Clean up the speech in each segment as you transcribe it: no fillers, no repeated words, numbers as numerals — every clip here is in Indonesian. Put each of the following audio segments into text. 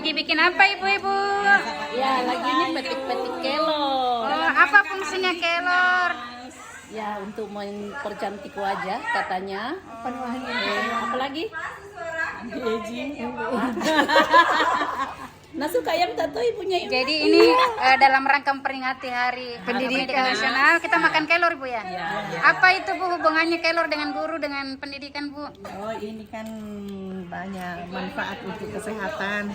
lagi bikin apa ibu-ibu? Ya, lagi ini petik-petik kelor. Oh, apa fungsinya kelor? Ya, untuk mempercantik wajah katanya. Apa lagi? Aging. Nah, suka yang tato ibunya ibu. Jadi ini dalam rangka memperingati Hari Pendidikan Nasional, kita makan kelor, Bu ya? Apa itu, Bu, hubungannya kelor dengan guru, dengan pendidikan, Bu? Oh, ini kan banyak manfaat untuk kesehatan.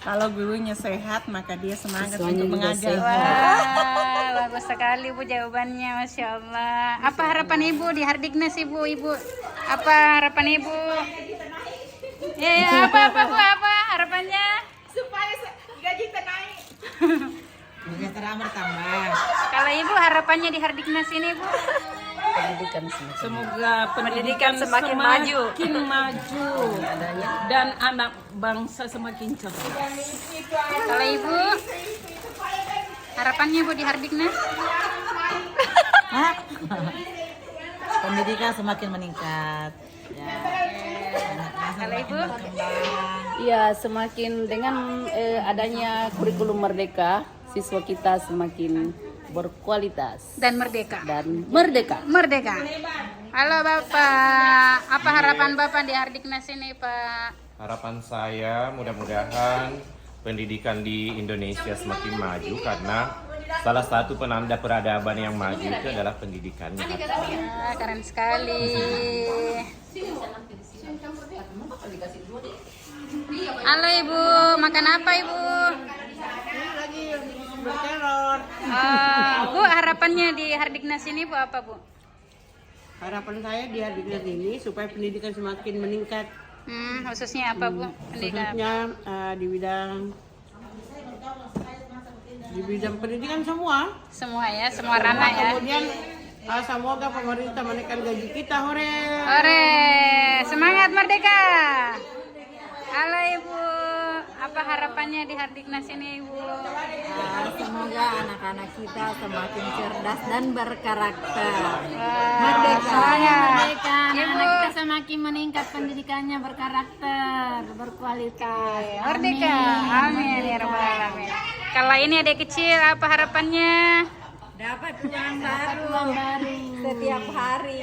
Kalau gurunya sehat, maka dia semangat Siswanya untuk juga mengajar. Wah, bagus sekali, Bu, jawabannya, Masya Allah. Apa harapan Ibu di Hardiknas, Ibu? Apa harapan Ibu? Ya, apa, Bu, apa harapannya? Supaya gaji naik. Kesejahteraan bertambah. Kalau Ibu harapannya di Hardiknas ini, Bu? Pendidikan semakin Semoga pendidikan semakin maju dan anak bangsa semakin cerdas. Kalau Ibu harapannya, Bu, di Hardiknas? Pendidikan semakin meningkat. Ya. Kalau Ibu? ya semakin dengan adanya kurikulum merdeka, siswa kita semakin berkualitas Dan merdeka. dan merdeka. Merdeka. Halo Bapak, apa harapan Bapak di Hardiknas ini, Pak? Harapan saya mudah-mudahan pendidikan di Indonesia semakin maju karena salah satu penanda peradaban yang maju itu adalah pendidikannya. Ah, keren sekali. Halo Ibu, makan apa Ibu? Lagi berkelor. Bu, harapannya di Hardiknas ini Bu apa, Bu? Harapan saya di Hardiknas ini supaya pendidikan semakin meningkat. Khususnya apa, Bu? Pendidikan. Khususnya di bidang pendidikan semua. Semua ya, semua ranah ya. Kemudian semoga pemerintah menaikkan gaji kita, hore. Ore, semangat merdeka. Halo Ibu, apa harapannya di Hardiknas ini, Ibu? Semoga anak-anak kita semakin cerdas dan berkarakter. Merdeka. Merdeka, Ibu. anak-anak kita semakin meningkat pendidikannya, berkarakter, berkualitas. Merdeka. Amin ya rabbal alamin. Kalau ini adik kecil, apa harapannya? Dapat uang baru setiap hari.